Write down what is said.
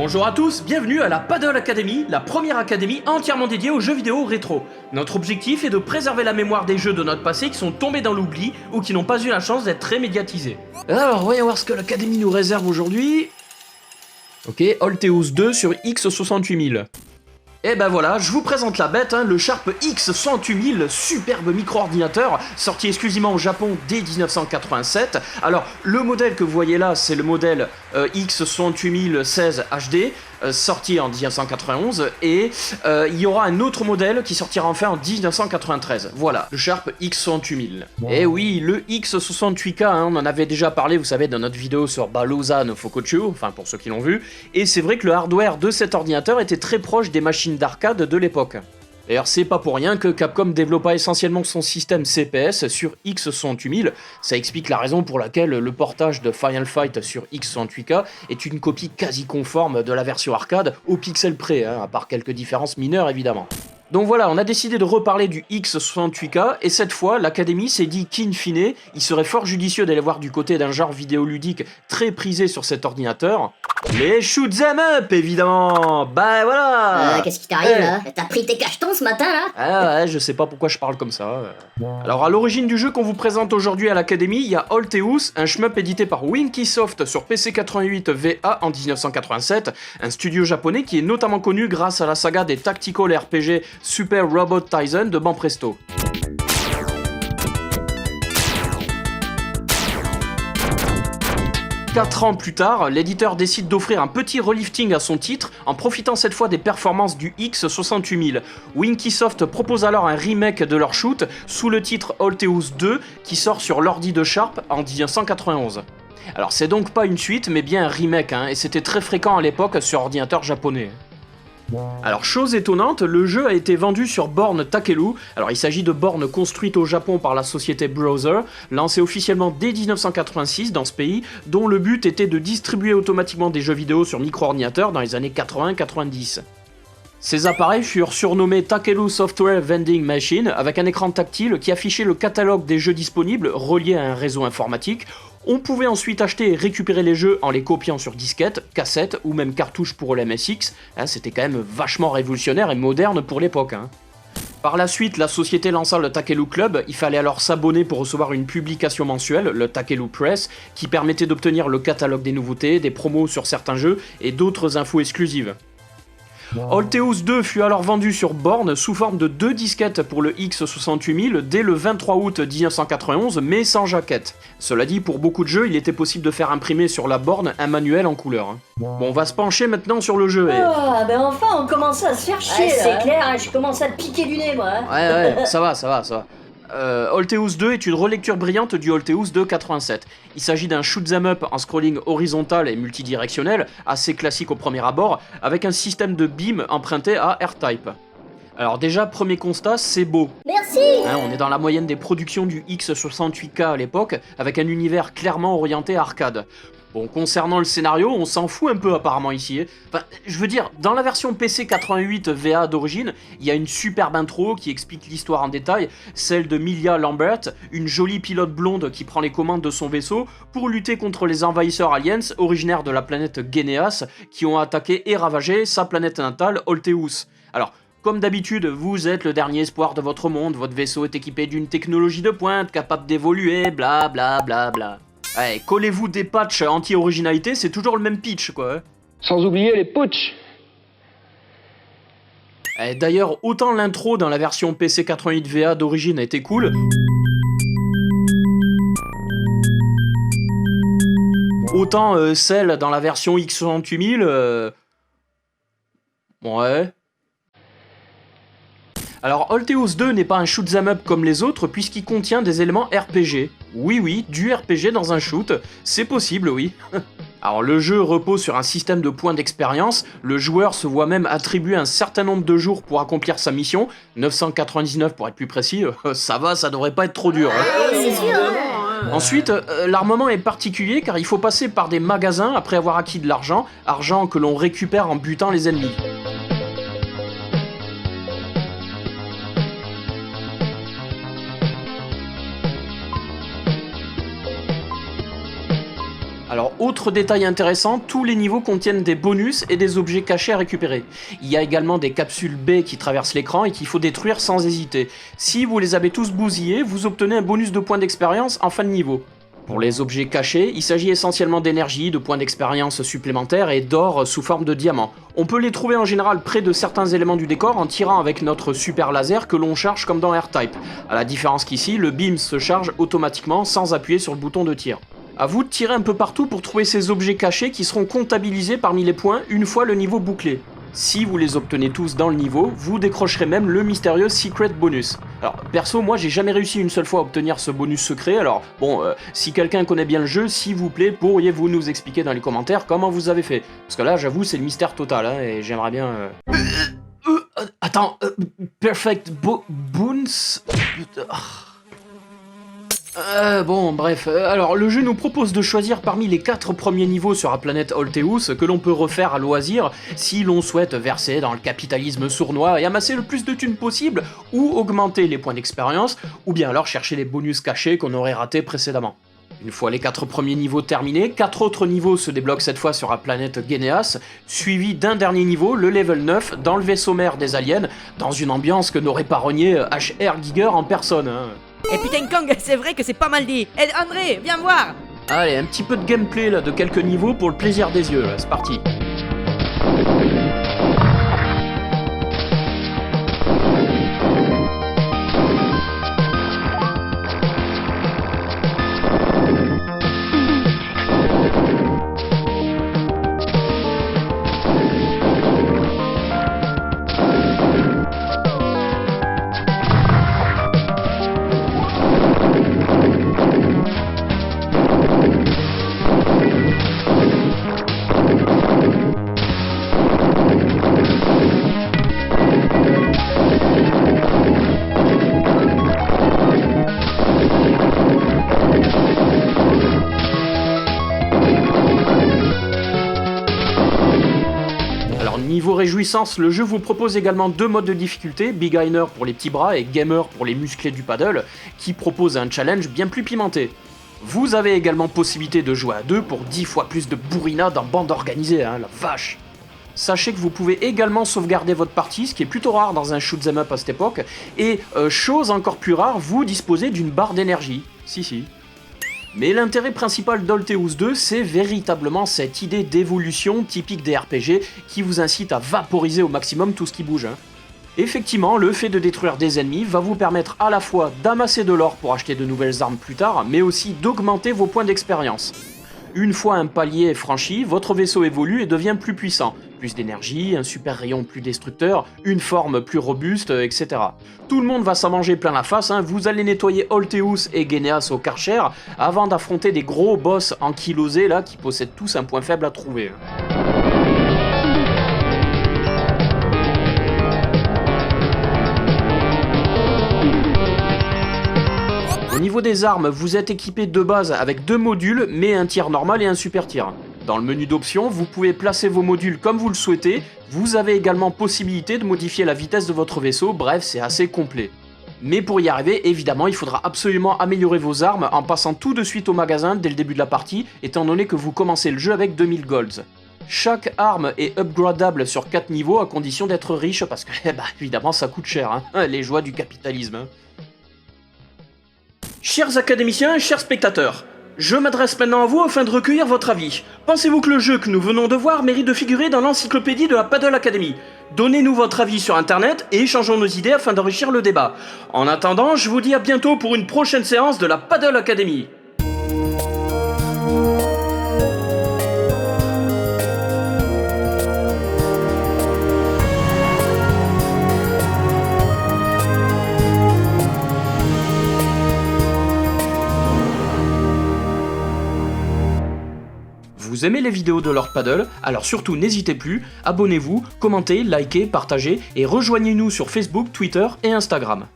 Bonjour à tous, bienvenue à la Paddle Academy, la première académie entièrement dédiée aux jeux vidéo rétro. Notre objectif est de préserver la mémoire des jeux de notre passé qui sont tombés dans l'oubli ou qui n'ont pas eu la chance d'être très médiatisés. Alors, voyons voir ce que l'académie nous réserve aujourd'hui. Ok, Alteus 2 sur X68000. Et ben voilà, je vous présente la bête, le Sharp X68000, superbe micro-ordinateur, sorti exclusivement au Japon dès 1987. Alors, le modèle que vous voyez là, c'est le modèle X68016 HD, sorti en 1991, et il y aura un autre modèle qui sortira enfin en 1993. Voilà, le Sharp X68000. Et oui, le X68K, on en avait déjà parlé, vous savez, dans notre vidéo sur Baluza no Fokouchu, enfin pour ceux qui l'ont vu, et c'est vrai que le hardware de cet ordinateur était très proche des machines d'arcade de l'époque. D'ailleurs, c'est pas pour rien que Capcom développa essentiellement son système CPS sur X68000, ça explique la raison pour laquelle le portage de Final Fight sur X68K est une copie quasi conforme de la version arcade au pixel près, à part quelques différences mineures évidemment. Donc voilà, on a décidé de reparler du X68K, et cette fois, l'Académie s'est dit qu'in fine, il serait fort judicieux d'aller voir du côté d'un genre vidéoludique très prisé sur cet ordinateur. Les shoot'em up, évidemment. Bah voilà. Qu'est-ce qui t'arrive là? T'as pris tes cachetons ce matin là? Ah ouais, je sais pas pourquoi je parle comme ça. Alors à l'origine du jeu qu'on vous présente aujourd'hui à l'Académie, il y a Alteus, un shmup édité par Winkysoft sur PC88 VA en 1987, un studio japonais qui est notamment connu grâce à la saga des tactical RPG Super Robot Taisen de Banpresto. 4 ans plus tard, l'éditeur décide d'offrir un petit relifting à son titre en profitant cette fois des performances du X68000. Winkysoft propose alors un remake de leur shoot sous le titre Alteus 2 qui sort sur l'ordi de Sharp en 1991. Alors c'est donc pas une suite mais bien un remake, et c'était très fréquent à l'époque sur ordinateur japonais. Alors chose étonnante, le jeu a été vendu sur borne Takelu. Alors il s'agit de bornes construites au Japon par la société Browser, lancée officiellement dès 1986 dans ce pays, dont le but était de distribuer automatiquement des jeux vidéo sur micro-ordinateur dans les années 80-90. Ces appareils furent surnommés Takelu Software Vending Machine, avec un écran tactile qui affichait le catalogue des jeux disponibles reliés à un réseau informatique. On pouvait ensuite acheter et récupérer les jeux en les copiant sur disquette, cassette ou même cartouche pour le MSX, c'était quand même vachement révolutionnaire et moderne pour l'époque. Par la suite, la société lança le Takelu Club, il fallait alors s'abonner pour recevoir une publication mensuelle, le Takelu Press, qui permettait d'obtenir le catalogue des nouveautés, des promos sur certains jeux et d'autres infos exclusives. Alteus 2 fut alors vendu sur borne sous forme de 2 disquettes pour le X68000 dès le 23 août 1991, mais sans jaquette. Cela dit, pour beaucoup de jeux, il était possible de faire imprimer sur la borne un manuel en couleur. Bon, on va se pencher maintenant sur le jeu. Ah, ben enfin, on commence à se faire chier, c'est clair, je commence à te piquer du nez moi. Ouais, ça va. Alteus 2 est une relecture brillante du Alteus 2.87. Il s'agit d'un shoot'em up en scrolling horizontal et multidirectionnel, assez classique au premier abord, avec un système de beam emprunté à R-Type. Alors déjà, premier constat, c'est beau. Merci. On est dans la moyenne des productions du X68K à l'époque, avec un univers clairement orienté arcade. Bon, concernant le scénario, on s'en fout un peu apparemment ici. Enfin, je veux dire, dans la version PC 88 VA d'origine, il y a une superbe intro qui explique l'histoire en détail, celle de Milia Lambert, une jolie pilote blonde qui prend les commandes de son vaisseau pour lutter contre les envahisseurs aliens originaires de la planète Geneas qui ont attaqué et ravagé sa planète natale, Alteus. Alors, comme d'habitude, vous êtes le dernier espoir de votre monde, votre vaisseau est équipé d'une technologie de pointe capable d'évoluer, bla bla bla bla. Ouais, collez-vous des patchs anti-originalité, c'est toujours le même pitch, quoi. Sans oublier les putsch. D'ailleurs, autant l'intro dans la version PC 88 VA d'origine a été cool, autant celle dans la version X68000, ouais. Alors Alteus 2 n'est pas un shoot'em up comme les autres puisqu'il contient des éléments RPG. Oui, du RPG dans un shoot, c'est possible, oui. Alors le jeu repose sur un système de points d'expérience, le joueur se voit même attribuer un certain nombre de jours pour accomplir sa mission, 999 pour être plus précis, ça va, ça devrait pas être trop dur. C'est sûr. Ensuite, l'armement est particulier car il faut passer par des magasins après avoir acquis de l'argent, argent que l'on récupère en butant les ennemis. Alors, autre détail intéressant, tous les niveaux contiennent des bonus et des objets cachés à récupérer. Il y a également des capsules baies qui traversent l'écran et qu'il faut détruire sans hésiter. Si vous les avez tous bousillés, vous obtenez un bonus de points d'expérience en fin de niveau. Pour les objets cachés, il s'agit essentiellement d'énergie, de points d'expérience supplémentaires et d'or sous forme de diamants. On peut les trouver en général près de certains éléments du décor en tirant avec notre super laser que l'on charge comme dans R-Type. À la différence qu'ici, le beam se charge automatiquement sans appuyer sur le bouton de tir. A vous de tirer un peu partout pour trouver ces objets cachés qui seront comptabilisés parmi les points une fois le niveau bouclé. Si vous les obtenez tous dans le niveau, vous décrocherez même le mystérieux Secret Bonus. Alors perso, moi j'ai jamais réussi une seule fois à obtenir ce bonus secret, alors bon, si quelqu'un connaît bien le jeu, s'il vous plaît, pourriez-vous nous expliquer dans les commentaires comment vous avez fait? Parce que là, j'avoue, c'est le mystère total, hein, et j'aimerais bien... Perfect Boons... Bon, bref, alors le jeu nous propose de choisir parmi les 4 premiers niveaux sur la planète Holteus que l'on peut refaire à loisir si l'on souhaite verser dans le capitalisme sournois et amasser le plus de thunes possible, ou augmenter les points d'expérience, ou bien alors chercher les bonus cachés qu'on aurait ratés précédemment. Une fois les 4 premiers niveaux terminés, 4 autres niveaux se débloquent cette fois sur la planète Geneas, suivi d'un dernier niveau, le level 9, dans le vaisseau mère des aliens, dans une ambiance que n'aurait pas renié HR Giger en personne, hein. Et putain Kang, c'est vrai que c'est pas mal dit. Eh André, viens voir. Allez, un petit peu de gameplay là, de quelques niveaux pour le plaisir des yeux, là, c'est parti. Niveau réjouissance, le jeu vous propose également 2 modes de difficulté, Beginner pour les petits bras et Gamer pour les musclés du paddle, qui proposent un challenge bien plus pimenté. Vous avez également possibilité de jouer à 2 pour 10 fois plus de bourrinades en bande organisée, hein, la vache. Sachez que vous pouvez également sauvegarder votre partie, ce qui est plutôt rare dans un shoot'em up à cette époque, et chose encore plus rare, vous disposez d'une barre d'énergie. Si. Mais l'intérêt principal d'Holteus 2, c'est véritablement cette idée d'évolution typique des RPG qui vous incite à vaporiser au maximum tout ce qui bouge. Hein. Effectivement, le fait de détruire des ennemis va vous permettre à la fois d'amasser de l'or pour acheter de nouvelles armes plus tard, mais aussi d'augmenter vos points d'expérience. Une fois un palier est franchi, votre vaisseau évolue et devient plus puissant. Plus d'énergie, un super rayon plus destructeur, une forme plus robuste, etc. Tout le monde va s'en manger plein la face, hein. Vous allez nettoyer Holteus et Geneas au Karcher avant d'affronter des gros boss ankylosés là qui possèdent tous un point faible à trouver. Au niveau des armes, vous êtes équipé de base avec 2 modules, mais un tir normal et un super tir. Dans le menu d'options, vous pouvez placer vos modules comme vous le souhaitez, vous avez également possibilité de modifier la vitesse de votre vaisseau, bref, c'est assez complet. Mais pour y arriver, évidemment, il faudra absolument améliorer vos armes en passant tout de suite au magasin dès le début de la partie, étant donné que vous commencez le jeu avec 2000 golds. Chaque arme est upgradable sur 4 niveaux à condition d'être riche, parce que, évidemment, ça coûte cher, hein. Les joies du capitalisme. Hein. Chers académiciens et chers spectateurs, je m'adresse maintenant à vous afin de recueillir votre avis. Pensez-vous que le jeu que nous venons de voir mérite de figurer dans l'encyclopédie de la Paddle Academy? Donnez-nous votre avis sur internet et échangeons nos idées afin d'enrichir le débat. En attendant, je vous dis à bientôt pour une prochaine séance de la Paddle Academy. Vous aimez les vidéos de Lord Paddle? Alors surtout n'hésitez plus, abonnez-vous, commentez, likez, partagez et rejoignez-nous sur Facebook, Twitter et Instagram.